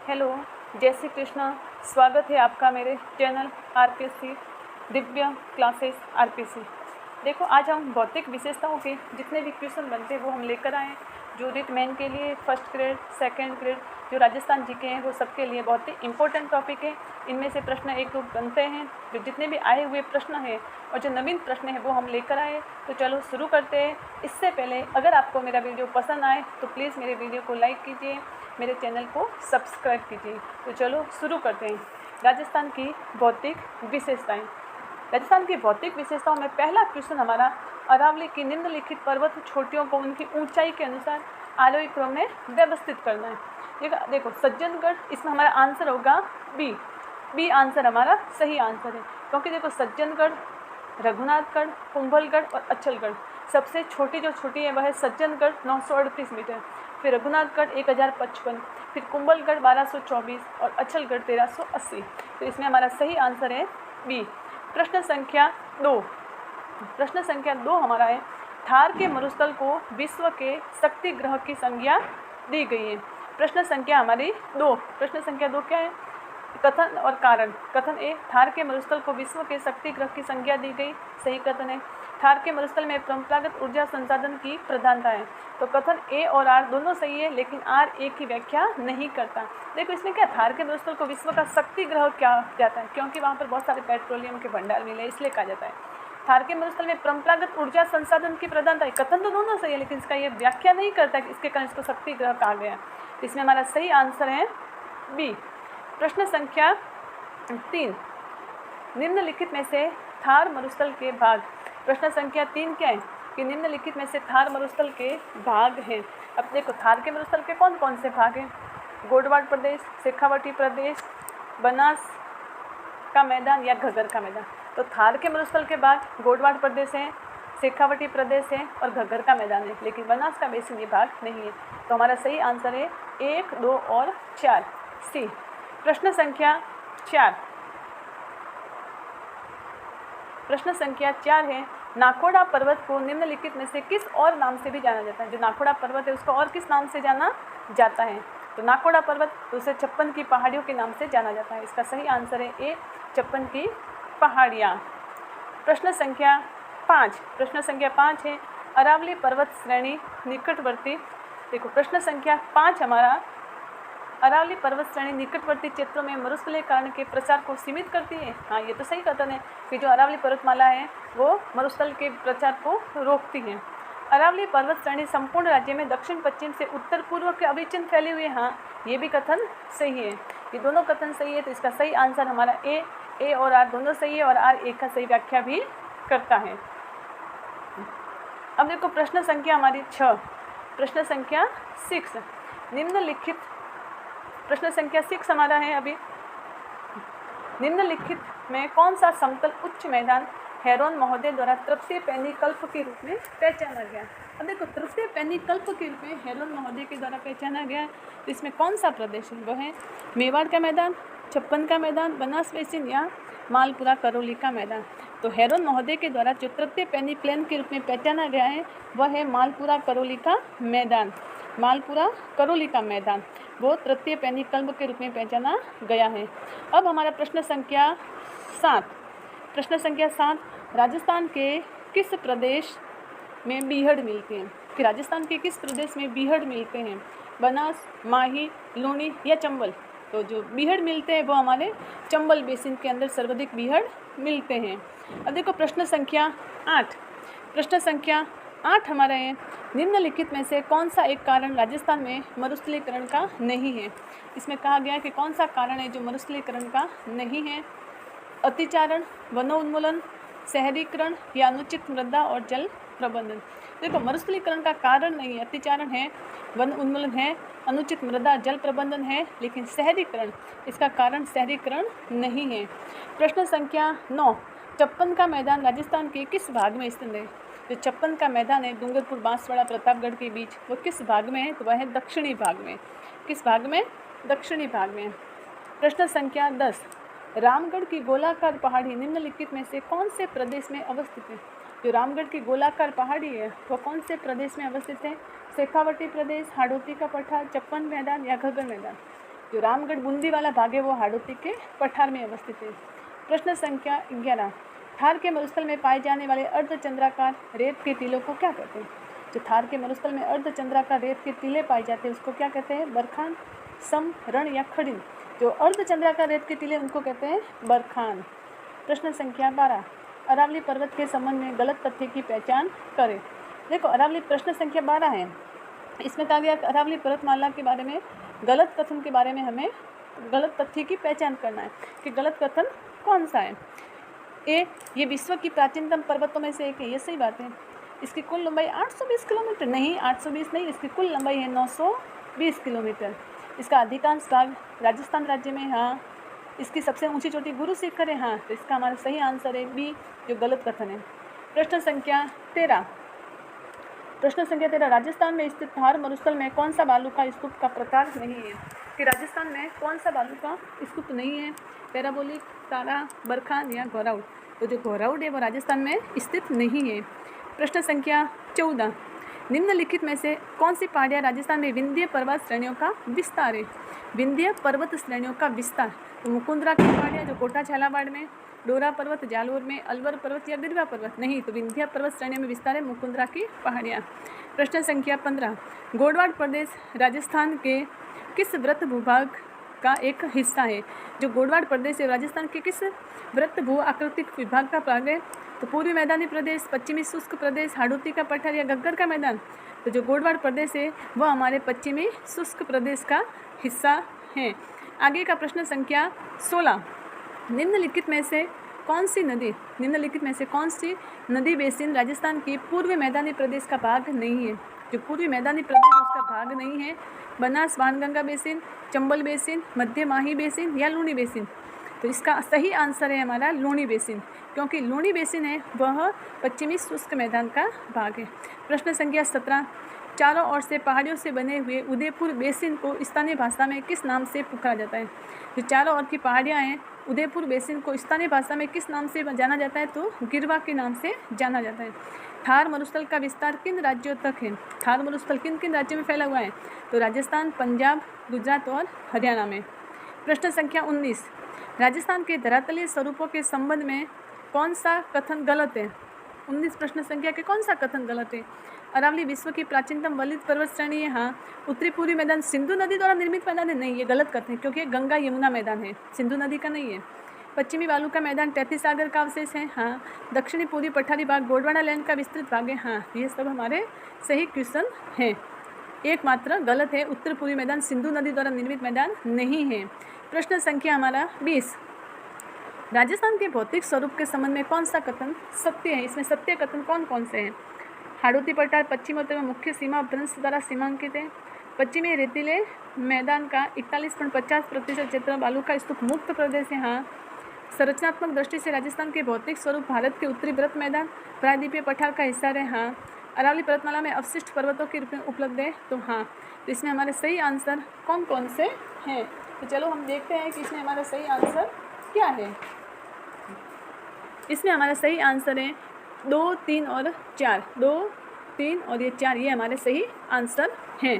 Hello, जय श्री कृष्णा। स्वागत है आपका मेरे channel RPC Divya classes RPC. देखो, आज हम भौतिक विशेषताओं के जितने भी क्वेश्चन बनते हैं वो हम लेकर आए हैं। जो रिट मेन के लिए फर्स्ट ग्रेड, सेकंड ग्रेड, जो राजस्थान जी के हैं वो सबके लिए बहुत ही इंपॉर्टेंट टॉपिक है। इनमें से प्रश्न एक रूप बनते हैं। जो जितने भी आए हुए प्रश्न हैं और जो नवीन प्रश्न हैं वो हम लेकर आए। तो चलो शुरू करते हैं। इससे पहले अगर आपको मेरा वीडियो पसंद आए तो प्लीज़ मेरे वीडियो को लाइक कीजिए, मेरे चैनल को सब्सक्राइब कीजिए। तो चलो शुरू करते हैं। राजस्थान की भौतिक विशेषताएं। राजस्थान की भौतिक विशेषताओं में पहला क्वेश्चन हमारा, अरावली की निम्नलिखित पर्वत चोटियों को उनकी ऊंचाई के अनुसार आरोही क्रम में व्यवस्थित करना है। देखो सज्जनगढ़, इसमें हमारा आंसर होगा बी आंसर हमारा सही आंसर है। क्योंकि देखो सज्जनगढ़, रघुनाथगढ़, कुंभलगढ़ और अचलगढ़, सबसे छोटी जो छोटी है वह है सज्जनगढ़ 938 मीटर, फिर रघुनाथगढ़ 1055, फिर कुंभलगढ़ 1224 और अचलगढ़ 1380। तो इसमें हमारा सही आंसर है बी। प्रश्न संख्या 2 हमारा है, थार के मरुस्थल को विश्व के शक्ति ग्रह की संज्ञा दी गई है। प्रश्न संख्या हमारी 2 क्या है? कथन और कारण। कथन ए, थार के मरुस्थल को विश्व के शक्ति ग्रह की संज्ञा दी गई, सही कथन है। थार के मरुस्थल में परंपरागत ऊर्जा संसाधन की प्रधानता है। तो कथन ए और आर दोनों सही है, लेकिन आर ए की व्याख्या नहीं करता। देखो इसमें क्या, थार के मरुस्थल को विश्व का शक्ति ग्रह क्या जाता है? क्योंकि वहाँ पर बहुत सारे पेट्रोलियम के भंडार मिले, इसलिए कहा जाता है। थार के मरुस्थल में परंपरागत ऊर्जा संसाधन की प्रधानता है। कथन तो दोनों सही है, लेकिन इसका ये व्याख्या नहीं करता कि इसके कारण इसको शक्ति ग्रह कहा गया। इसमें हमारा सही आंसर है बी। प्रश्न संख्या 3, निम्नलिखित में से थार मरुस्थल के भाग। प्रश्न संख्या 3 क्या है कि निम्नलिखित में से थार मरुस्थल के भाग हैं। अब देखो थार के मरुस्थल के कौन कौन से भाग हैं? गोडवाड़ प्रदेश, शेखावटी प्रदेश, बनास का मैदान या घग्गर का मैदान। तो थार के मरुस्थल के भाग गोडवाड़ प्रदेश है, शेखावटी प्रदेश है और घग्गर का मैदान है, लेकिन बनास का बेसिन ये भाग नहीं है। तो हमारा सही आंसर है 1, 2 और 4 सी। प्रश्न संख्या 4 है, नाकोड़ा पर्वत को निम्नलिखित में से किस और नाम से भी जाना जाता है? जो नाकोड़ा पर्वत है उसको और किस नाम से जाना जाता है? तो नाकोड़ा पर्वत तो उसे 56 की पहाड़ियों के नाम से जाना जाता है। इसका सही आंसर है ए, 56 की पहाड़ियाँ। प्रश्न संख्या 5 है, अरावली पर्वत श्रेणी निकटवर्ती। देखो प्रश्न संख्या 5 हमारा, अरावली पर्वत श्रेणी निकटवर्ती क्षेत्रों में मरुस्थलीकरण के प्रसार को सीमित करती है। हाँ, ये तो सही कथन है कि जो अरावली पर्वतमाला है वो मरुस्थल के प्रचार को रोकती है। अरावली पर्वत श्रेणी संपूर्ण राज्य में दक्षिण पश्चिम से उत्तर पूर्व के अविच्छिन्न फैली हुई है। हाँ, ये भी कथन सही है। ये दोनों कथन सही है, तो इसका सही आंसर हमारा ए और आर दोनों सही है और आर ए का सही व्याख्या भी करता है। अब देखो प्रश्न संख्या हमारी 6, प्रश्न संख्या 6, निम्नलिखित। प्रश्न संख्या 6 हमारा है अभी, निम्नलिखित में कौन सा समतल उच्च मैदान हेरोन महोदय द्वारा तृतीय पैनी कल्प के रूप में पहचाना गया? अब देखो तृतीय पैनी कल्प के रूप में हेरोन महोदय के द्वारा पहचाना गया है। तो इसमें कौन सा प्रदेश है? वह है मेवाड़ का मैदान, 56 का मैदान, बनास बेसिन या मालपुरा करौली का मैदान। तो हेरोन महोदय के द्वारा जो तृतीय पैनी प्लेन के रूप में पहचाना गया है वह है मालपुरा करौली का मैदान। मालपुरा करौली का मैदान वो तृतीय पैनी कल्प के रूप में पहचाना गया है। अब हमारा प्रश्न संख्या 7, राजस्थान के किस प्रदेश में बीहड़ मिलते हैं? कि राजस्थान के किस प्रदेश में बीहड़ मिलते हैं? बनास, माही, लूणी या चंबल। तो जो बीहड़ मिलते हैं वो हमारे चंबल बेसिन के अंदर सर्वाधिक बीहड़ मिलते हैं। अब देखो प्रश्न संख्या 8 हमारा है, निम्नलिखित में से कौन सा एक कारण राजस्थान में मरुस्थलीकरण का नहीं है? इसमें कहा गया है कि कौन सा कारण है जो मरुस्थलीकरण का नहीं है? अतिचारण, वनोन्मूलन, शहरीकरण या अनुचित मृदा और जल प्रबंधन। देखो मरुस्थलीकरण का कारण नहीं है, अतिचारण है, वन उन्मूलन है, अनुचित मृदा जल प्रबंधन है, लेकिन शहरीकरण, इसका कारण शहरीकरण नहीं है। प्रश्न संख्या 9, 56 का मैदान राजस्थान के किस भाग में स्थित है? जो 56 का मैदान है डूंगरपुर, बांसवाड़ा, प्रतापगढ़ के बीच, वो किस भाग में है? तो वह है दक्षिणी भाग में। किस भाग में? दक्षिणी भाग में। प्रश्न संख्या 10, रामगढ़ की गोलाकार पहाड़ी निम्नलिखित में से कौन से प्रदेश में अवस्थित है? जो रामगढ़ की गोलाकार पहाड़ी है वो कौन से प्रदेश में अवस्थित है? शेखावटी प्रदेश, हाड़ौती का पठार, 56 मैदान या घग्गर मैदान। जो रामगढ़ बूंदी वाला भाग है वो हाड़ौती के पठार में अवस्थित है। प्रश्न संख्या 11, थार के मरुस्थल में पाए जाने वाले अर्धचंद्राकार रेत के टीलों को क्या कहते हैं? जो थार के मरुस्थल में अर्धचंद्राकार रेत के टीले पाए जाते हैं उसको क्या कहते हैं? बरखान, सम, रण या खड़िन। जो अर्धचंद्राकार रेत के टीले उनको कहते हैं बरखान। प्रश्न संख्या 12, अरावली पर्वत के संबंध में गलत तथ्य की पहचान करें। देखो अरावली, प्रश्न संख्या 12 है, इसमें कहा गया अरावली पर्वतमाला के बारे में गलत कथन के बारे में हमें गलत तथ्य की पहचान करना है कि गलत कथन कौन सा है। ए, ये विश्व की प्राचीनतम पर्वतों में से एक है, ये सही बात है। इसकी कुल लंबाई 820 किलोमीटर नहीं, 820 नहीं, इसकी कुल लंबाई है 920 किलोमीटर। इसका अधिकांश भाग राजस्थान राज्य में, हाँ। इसकी सबसे ऊंची चोटी गुरु शिखर है, हाँ। तो इसका हमारा सही आंसर है बी, जो गलत कथन है। प्रश्न संख्या 13, राजस्थान में स्थित थार मरुस्थल में कौन सा बालू का स्तूप का प्रकार नहीं है? कि राजस्थान में कौन सा बालू का स्तूप नहीं है? पैराबोलिक, तारा, बरखान या घोराउड। तो जो घोराउड है वो राजस्थान में स्थित नहीं है। प्रश्न संख्या 14, निम्नलिखित में से कौन सी पहाड़ियाँ राजस्थान में विंध्य पर्वत श्रेणियों का विस्तार है? विंध्य पर्वत श्रेणियों का विस्तार, तो मुकुंदरा की पहाड़ियाँ जो कोटा झालावाड़ में, डोरा पर्वत जालोर में, अलवर पर्वत या गिरवा पर्वत नहीं, तो विंध्य पर्वत श्रेणी में विस्तार है मुकुंदरा की पहाड़ियाँ। प्रश्न संख्या 15, गोडवाड़ प्रदेश राजस्थान के किस वृत्त भूभाग का एक हिस्सा है? जो गोडवाड़ प्रदेश है राजस्थान के किस वृत्त भू आकृतिक विभाग का भाग है? तो पूर्वी मैदानी प्रदेश, पश्चिमी शुष्क प्रदेश, हाड़ौती का पठार या घग्गर का मैदान। तो जो गोडवाड़ प्रदेश है वह हमारे पश्चिमी शुष्क प्रदेश का हिस्सा है। आगे का प्रश्न संख्या 16, निम्नलिखित में से कौन सी नदी बेसिन राजस्थान की पूर्वी मैदानी प्रदेश का भाग नहीं है? जो पूर्वी मैदानी प्रदेश उसका भाग नहीं है, बनास बाणगंगा बेसिन, चंबल बेसिन, मध्य माही बेसिन या लूणी बेसिन। तो इसका सही आंसर है हमारा लूणी बेसिन, क्योंकि लूणी बेसिन है वह पश्चिमी शुष्क मैदान का भाग है। प्रश्न संख्या 17, चारों ओर से पहाड़ियों से बने हुए उदयपुर बेसिन को स्थानीय भाषा में किस नाम से पुकारा जाता है? जो चारों ओर की पहाड़ियाँ हैं, उदयपुर बेसिन को स्थानीय भाषा में किस नाम से जाना जाता है? तो गिरवा के नाम से जाना जाता है। थार मरुस्थल का विस्तार किन राज्यों तक है? थार मरुस्थल किन किन राज्यों में फैला हुआ है? तो राजस्थान, पंजाब, गुजरात और हरियाणा में। प्रश्न संख्या 19, राजस्थान के धरातलीय स्वरूपों के संबंध में कौन सा कथन गलत है? 19 प्रश्न संख्या के कौन सा कथन गलत है? अरावली विश्व की प्राचीनतम वलित पर्वत श्रेणी है, हाँ। उत्तरी पूर्वी मैदान सिंधु नदी द्वारा निर्मित मैदान है, नहीं, ये गलत कथन है, क्योंकि गंगा यमुना मैदान है, सिंधु नदी का नहीं है। पश्चिमी बालू का मैदान तैतीस सागर का अवशेष है, हाँ। दक्षिणी पूर्वी पठारी भाग गोंडवाना लैंड का विस्तृत भाग है, हाँ। ये सब हमारे सही क्वेश्चन हैं। एकमात्र गलत है, उत्तर पूर्वी मैदान सिंधु नदी द्वारा निर्मित मैदान नहीं है। प्रश्न संख्या हमारा 20, राजस्थान के भौतिक स्वरूप के संबंध में कौन सा कथन सत्य है? इसमें सत्य कथन कौन कौन से हैं? हाड़ौती पठार पश्चिमोत्तर में मुख्य सीमा भ्रंश द्वारा सीमांकित है। पश्चिमी रेतीले मैदान का 41.50% क्षेत्र बालू का स्तूप मुक्त प्रदेश है, हाँ। संरचनात्मक दृष्टि से राजस्थान के भौतिक स्वरूप भारत के उत्तरी व्रत मैदान प्रायद्वीपीय पठार का हिस्सा है, हाँ। अरावली पर्वतमाला में अवशिष्ट पर्वतों के रूप में उपलब्ध है, तो हाँ। तो इसमें हमारे सही आंसर कौन कौन से हैं? तो चलो हम देखते हैं कि इसमें हमारा सही आंसर क्या है। इसमें हमारा सही आंसर है 2, 3 और 4। 2, 3 और ये 4, ये हमारे सही आंसर हैं।